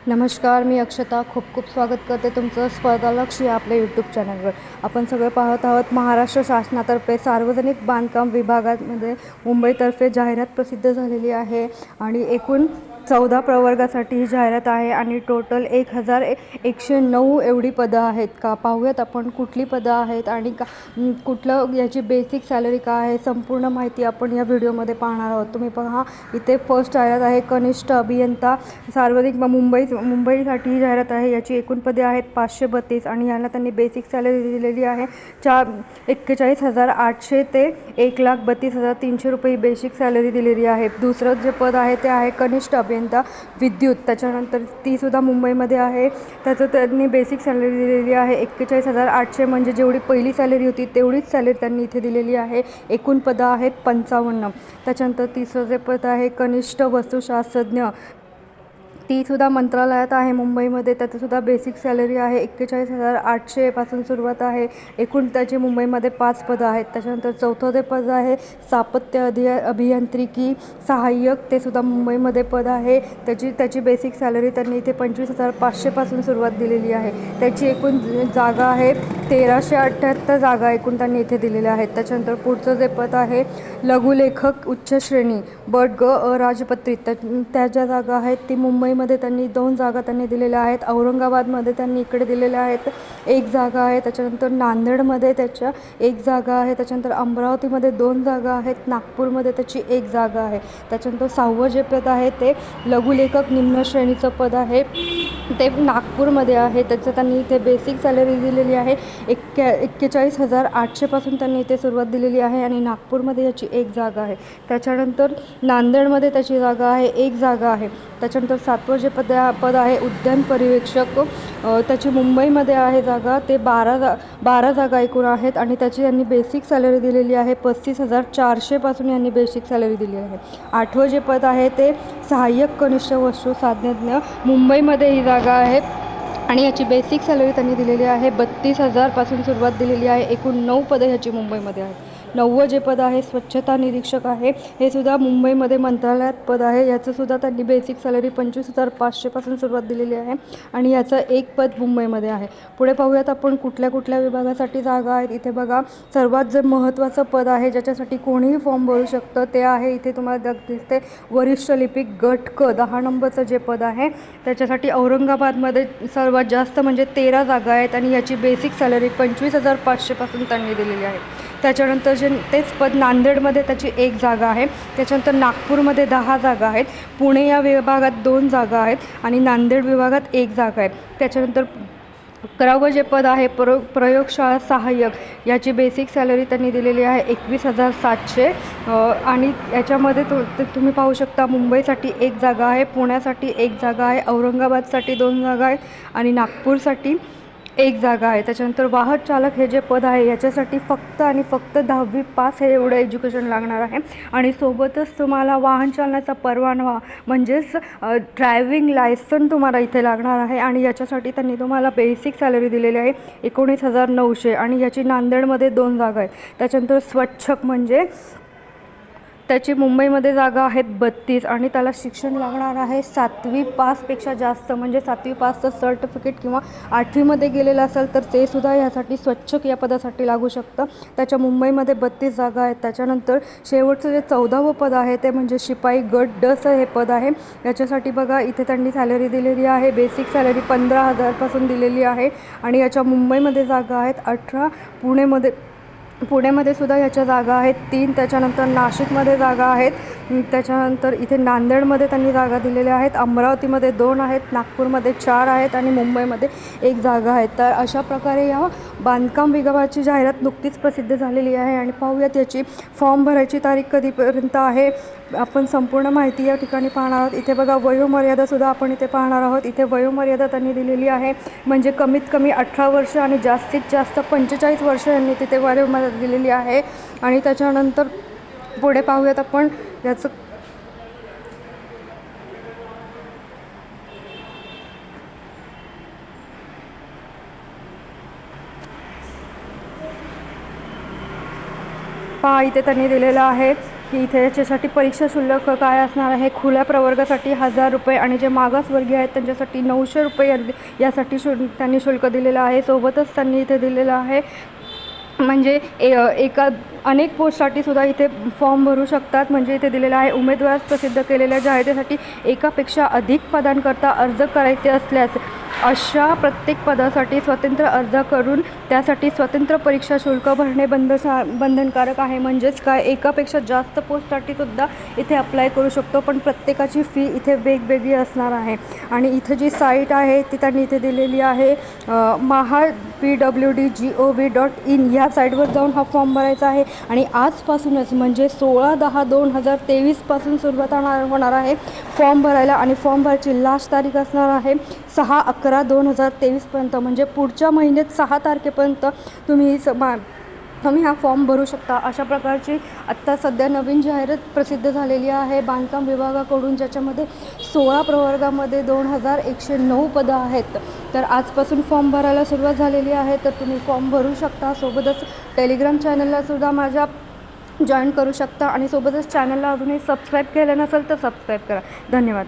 नमस्कार, मी अक्षता खूप खूप स्वागत करते तुमचं स्पर्धालक्ष या आपल्या यूट्यूब चॅनलवर। आपण सगळे पाहत आहोत महाराष्ट्र शासनातर्फे सार्वजनिक बांधकाम विभागामध्ये मुंबईतर्फे जाहिरात प्रसिद्ध झालेली आहे आणि एकूण 14 प्रवर्गासाठी ही जाहिरात आहे आणि टोटल 1109 एवढी पदं आहेत का पाहूयात आपण कुठली पदं आहेत आणि कुठलं याची बेसिक सॅलरी काय आहे, संपूर्ण माहिती आपण या व्हिडिओमध्ये पाहणार आहोत। तुम्ही पहा, इथे फर्स्ट जाहिरात आहे कनिष्ठ अभियंता सार्वजनिक मुंबईसाठी ही जाहिरात आहे। याची एकूण पदे आहेत 532 आणि याला त्यांनी बेसिक सॅलरी दिलेली आहे 41,800 ते 1,32,300 रुपये बेसिक सॅलरी दिलेली आहे। दुसरं जे पद आहे ते आहे कनिष्ठ अभियंता विद्युत, त्याच्यानंतर ती सुद्धा मुंबईमध्ये आहे। त्याचं त्यांनी बेसिक सॅलरी दिलेली आहे 41,800, म्हणजे जेवढी पहिली सॅलरी होती तेवढीच सॅलरी त्यांनी इथे दिलेली आहे। एकूण पदं आहेत 55। त्याच्यानंतर तिसरं जे पद आहे कनिष्ठ वस्तुशास्त्रज्ञ, ती सुद्धा मंत्रालयात आहे मुंबईमध्ये। त्याचंसुद्धा बेसिक सॅलरी आहे 41,800 पासून सुरुवात आहे। एकूण त्याची मुंबईमध्ये 5 पदं आहेत। त्याच्यानंतर चौथं जे पद आहे स्थापत्य अभियांत्रिकी सहाय्यक, ते सुद्धा मुंबईमध्ये पद आहे। त्याची बेसिक सॅलरी त्यांनी इथे 25,500 पासून सुरुवात दिलेली आहे। त्याची एकूण जागा आहे 1,378 जागा एकूण त्यांनी इथे दिलेल्या आहेत। त्याच्यानंतर पुढचं जे पद आहे लघुलेखक उच्च श्रेणी बट ग अराजपत्रित, त्या ज्या जागा आहेत ती मुंबईमध्ये त्यांनी 2 जागा त्यांनी दिलेल्या आहेत। औरंगाबादमध्ये त्यांनी इकडे दिलेल्या आहेत 1 जागा आहे। त्याच्यानंतर नांदेडमध्ये त्याच्या 1 जागा आहे। त्याच्यानंतर अमरावतीमध्ये 2 जागा आहेत। नागपूरमध्ये त्याची 1 जागा आहे। त्याच्यानंतर 6वं जे पद आहे ते लघुलेखक निम्न श्रेणीचं पद आहे, ते नागपूरमध्ये आहे। त्याचं त्यांनी इथे बेसिक सॅलरी दिलेली आहे 41,800 पासून त्यांनी इथे सुरुवात दिलेली आहे आणि नागपूरमध्ये याची 1 जागा आहे। त्याच्यानंतर नांदेडमध्ये त्याची जागा आहे 1 जागा आहे। त्याच्यानंतर 7वं जे पद आहे उद्यान पर्यवेक्षक, त्याची मुंबईमध्ये आहे जागा, ते 12 जागा एकूण आहेत आणि त्याची यांनी बेसिक सॅलरी दिलेली आहे 35,400 पासून यांनी बेसिक सॅलरी दिली आहे। 8वं जे पद आहे ते सहाय्यक कनिष्ठ वस्तुशास्त्रज्ञ, मुंबईमध्ये ही जागा आहे आणि याची बेसिक सॅलरी त्यांनी दिलेली आहे 32,000 पासून सुरुवात दिलेली आहे। एकूण 9 पदं ह्याची मुंबईमध्ये आहेत। 9वं जे पद आहे स्वच्छता निरीक्षक आहे, हे सुद्धा मुंबईमध्ये मंत्रालयात पद आहे। याचंसुद्धा त्यांनी बेसिक सॅलरी 25,500 पासून सुरुवात दिलेली आहे आणि याचं 1 पद मुंबईमध्ये आहे। पुढे पाहूयात आपण कुठल्या कुठल्या विभागासाठी जागा आहेत। इथे बघा, सर्वात जे महत्त्वाचं पद आहे ज्याच्यासाठी कोणीही फॉर्म भरू शकतं ते आहे, इथे तुम्हाला दिसते वरिष्ठ लिपिक गट क 10 नंबरचं जे पद आहे त्याच्यासाठी औरंगाबादमध्ये सर्वात जास्त म्हणजे 13 जागा आहेत आणि याची बेसिक सॅलरी 25,500 पासून त्यांनी दिलेली आहे। त्याच्यानंतर तेच पद नांदेडमध्ये त्याची 1 जागा आहे। त्याच्यानंतर नागपूरमध्ये 10 जागा आहेत। पुणे या विभागात 2 जागा आहेत आणि नांदेड विभागात 1 जागा आहे। त्याच्यानंतर 11वं जे पद आहे प्रयोगशाळा सहाय्यक, याची बेसिक सॅलरी त्यांनी दिलेली आहे 21,700 आणि याच्यामध्ये तुम्ही पाहू शकता मुंबईसाठी 1 जागा आहे, पुण्यासाठी 1 जागा आहे, औरंगाबादसाठी 2 जागा आहे आणि नागपूरसाठी 1 जागा आहे। त्याच्यानंतर वाहक चालक हे जे पद आहे याच्यासाठी फक्त आणि फक्त 10वी पास हे एवढं एज्युकेशन लागणार आहे आणि सोबतच तुम्हाला वाहन चालण्याचा परवाना म्हणजेच ड्रायव्हिंग लायसन तुम्हाला इथे लागणार आहे आणि याच्यासाठी त्यांनी तुम्हाला बेसिक सॅलरी दिलेली आहे 19,900 आणि याची नांदेडमध्ये 2 जागा आहेत। त्याच्यानंतर स्वच्छक म्हणजे त्याची मुंबईमध्ये जागा आहेत 32 आणि त्याला शिक्षण लागणार आहे 7वी पासपेक्षा जास्त, म्हणजे 7वी पासचं सर्टिफिकेट किंवा 8वीमध्ये गेलेलं असेल तर ते सुद्धा यासाठी स्वच्छक या पदासाठी लागू शकतं। त्याच्या मुंबईमध्ये 32 जागा आहेत। त्याच्यानंतर शेवटचं जे 14वं पद आहे ते म्हणजे शिपाई गट डचं हे पद आहे। याच्यासाठी बघा, इथे त्यांनी सॅलरी दिलेली आहे बेसिक सॅलरी 15,000 पासून दिलेली आहे आणि याच्या मुंबईमध्ये जागा आहेत 18, पुण्यामध्ये सुद्धा याच्या जागा आहेत 3, त्याच्यानंतर नाशिकमध्ये जागा आहेत, त्याच्यानंतर इथे नांदेडमध्ये त्यांनी जागा दिलेल्या आहेत, अमरावतीमध्ये 2 आहेत, नागपूरमध्ये 4 आहेत आणि मुंबईमध्ये 1 जागा आहे। तर अशा प्रकारे या बांधकाम विभागाची जाहिरात नुकतीच प्रसिद्ध झालेली आहे आणि पाहूयात याची फॉर्म भरायची तारीख कधीपर्यंत आहे। आपण संपूर्ण माहिती या ठिकाणी पाहणार आहोत। इथे बघा, वयोमर्यादासुद्धा आपण इथे पाहणार आहोत। इथे वयोमर्यादा त्यांनी दिलेली आहे, म्हणजे कमीत कमी 18 वर्ष आणि जास्तीत जास्त 45 वर्ष यांनी तिथे वयोमर्यादा दिलेली आहे आणि त्याच्यानंतर पुढे पाहूयात आपण याचं पहा, इथे त्यांनी दिलेलं आहे की इथे याच्यासाठी परीक्षा शुल्क काय असणार आहे. खुल्या प्रवर्गासाठी 1000 रुपये आणि जे मागासवर्गीय आहेत त्यांच्यासाठी 900 रुपये यासाठी त्यांनी शुल्क दिलेलं आहे. सोबतच त्यांनी इथे दिलेलं आहे म्हणजे एका अनेक पोस्टसाठी सुद्धा इथे फॉर्म भरू शकतात. म्हणजे इथे दिलेलं आहे उमेदवार प्रसिद्ध केलेल्या जाहिरातीसाठी एकापेक्षा अधिक पदांकरता अर्ज करायचे असल्यास अशा प्रत्येक पदासाठी स्वतंत्र अर्ज करून त्यासाठी स्वतंत्र परीक्षा शुल्क भरणे बंधनकारक आहे. म्हणजेच काय, एकापेक्षा जास्त पोस्टसाठी सुद्धा इथे अप्लाय करू शकतो, पण प्रत्येकाची फी इथे वेगवेगळी असणार आहे. आणि इथे जी साईट आहे ती त्यांनी इथे दिलेली आहे mahapwd.gov.in या साईटवर जाऊन हा फॉर्म भरायचा आहे. आणि आजपासूनच म्हणजे 16/10/2023 पासून सुरुवात होणार आहे फॉर्म भरायला. आणि फॉर्म भरायची लास्ट तारीख असणार आहे 6/11/2023 पर्यंत. म्हणजे पुढच्या महिन्यात 6 तारखेपर्यंत तुम्ही हा फॉर्म भरू शकता. अशा प्रकारची आत्ता सध्या नवीन जाहिरात प्रसिद्ध झालेली आहे बांधकाम विभागाकडून, ज्याच्यामध्ये 16 प्रवर्गामध्ये 2109 पदं आहेत. तर आजपासून फॉर्म भरायला सुरुवात झालेली आहे. तर तुम्ही फॉर्म भरू शकता. सोबतच टेलिग्राम चॅनललासुद्धा माझ्या जॉईन करू शकता आणि सोबतच चॅनलला अजूनही सबस्क्राईब केलं नसेल तर सबस्क्राईब करा. धन्यवाद.